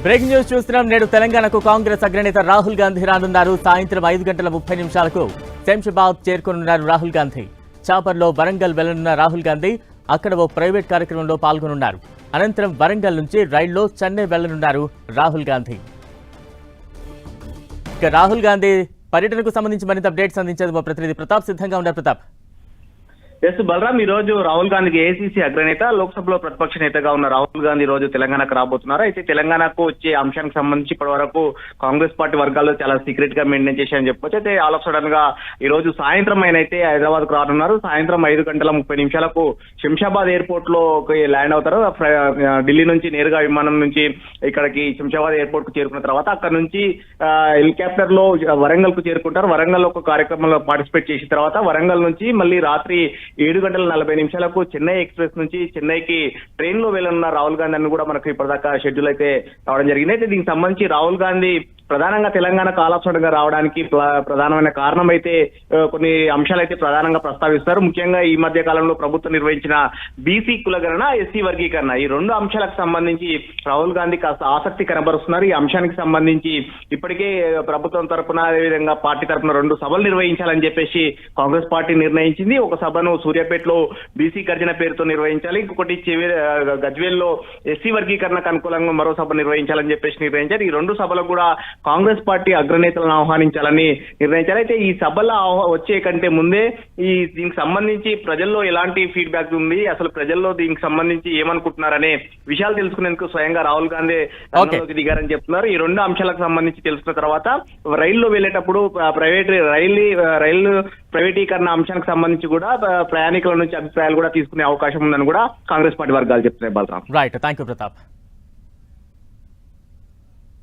Breaking news చూస్తున్నాం. నేడు తెలంగాణకు కాంగ్రెస్ అగ్రనేత రాహుల్ గాంధీ రానున్నారు. సాయంత్రం 5:30 శంషాబాద్ చేరుకోనున్నారు రాహుల్ గాంధీ. చాపర్లో వరంగల్ వెళ్లనున్న రాహుల్ గాంధీ అక్కడ ఓ ప్రైవేట్ కార్యక్రమంలో పాల్గొనున్నారు. అనంతరం వరంగల్ నుంచి రైల్లో చెన్నై వెళ్లనున్నారు రాహుల్ గాంధీ. ఇక రాహుల్ గాంధీ పర్యటనకు సంబంధించి మరింత అప్డేట్స్ అందించేది మా ప్రతినిధి ప్రతాప్ సిద్ధంగా ఉన్నారు. ప్రతాప్. ఎస్ బలరాం, ఈ రోజు రాహుల్ గాంధీకి ఏఐసీసీ అగ్రనేత, లోక్సభలో ప్రతిపక్ష నేతగా ఉన్న రాహుల్ గాంధీ రోజు తెలంగాణకు రాబోతున్నారు. అయితే తెలంగాణకు వచ్చే అంశానికి సంబంధించి ఇప్పటి వరకు కాంగ్రెస్ పార్టీ వర్గాల్లో చాలా సీక్రెట్ గా మెయింటైన్ చేశారని చెప్పొచ్చు. అయితే ఆల్ ఆఫ్ సడన్ గా ఈ రోజు సాయంత్రం ఆయన అయితే హైదరాబాద్ కు రానున్నారు. సాయంత్రం 5:30 శంషాబాద్ ఎయిర్పోర్ట్ లో ల్యాండ్ అవుతారు. ఢిల్లీ నుంచి నేరుగా విమానం నుంచి ఇక్కడికి శంషాబాద్ ఎయిర్పోర్ట్ కు చేరుకున్న తర్వాత అక్కడ నుంచి హెలికాప్టర్ లో వరంగల్ కు చేరుకుంటారు. వరంగల్ లో ఒక కార్యక్రమంలో పార్టిసిపేట్ చేసిన తర్వాత వరంగల్ నుంచి మళ్ళీ రాత్రి 7:40 చెన్నై ఎక్స్ప్రెస్ నుంచి చెన్నైకి ట్రైన్ లో వెళ్ళనున్న రాహుల్ గాంధీ అని కూడా మనకు ఇప్పటిదాకా షెడ్యూల్ అయితే రావడం జరిగింది. అయితే దీనికి సంబంధించి రాహుల్ గాంధీ ప్రధానంగా తెలంగాణకు ఆలోచనగా రావడానికి ప్రధానమైన కారణం అయితే కొన్ని అంశాలు అయితే ప్రధానంగా ప్రస్తావిస్తారు. ముఖ్యంగా ఈ మధ్య కాలంలో ప్రభుత్వం నిర్వహించిన బీసీ కులగణన, ఎస్సీ వర్గీకరణ, ఈ రెండు అంశాలకు సంబంధించి రాహుల్ గాంధీ కాస్త ఆసక్తి కనబరుస్తున్నారు. ఈ అంశానికి సంబంధించి ఇప్పటికే ప్రభుత్వం తరపున అదేవిధంగా పార్టీ తరపున 2 సభలు నిర్వహించాలని చెప్పేసి కాంగ్రెస్ పార్టీ నిర్ణయించింది. ఒక సభను సూర్యాపేటలో బీసీ గర్జన పేరుతో నిర్వహించాలి, ఇంకొకటి గజ్వేల్లో ఎస్సీ వర్గీకరణకు అనుకూలంగా మరో సభ నిర్వహించాలని చెప్పేసి నిర్ణయించారు. ఈ 2 సభలకు కూడా కాంగ్రెస్ పార్టీ అగ్రనేతలను ఆహ్వానించాలని నిర్ణయించారు. అయితే ఈ సభలో వచ్చే కంటే ముందే దీనికి సంబంధించి ప్రజల్లో ఎలాంటి ఫీడ్బ్యాక్ ఉంది, అసలు ప్రజల్లో దీనికి సంబంధించి ఏమనుకుంటున్నారనే విషయాలు తెలుసుకునేందుకు స్వయంగా రాహుల్ గాంధీ రంగంలోకి దిగారని చెప్తున్నారు. ఈ 2 అంశాలకు సంబంధించి తెలుసుకున్న తర్వాత రైల్లో వెళ్లేటప్పుడు రైలు ప్రైవేటీకరణ అంశానికి సంబంధించి కూడా ప్రయాణికుల నుంచి అభిప్రాయాలు కూడా తీసుకునే అవకాశం ఉందని కూడా కాంగ్రెస్ పార్టీ వర్గాలు చెప్తున్నాయి. Balaram. Right, thank you Pratap.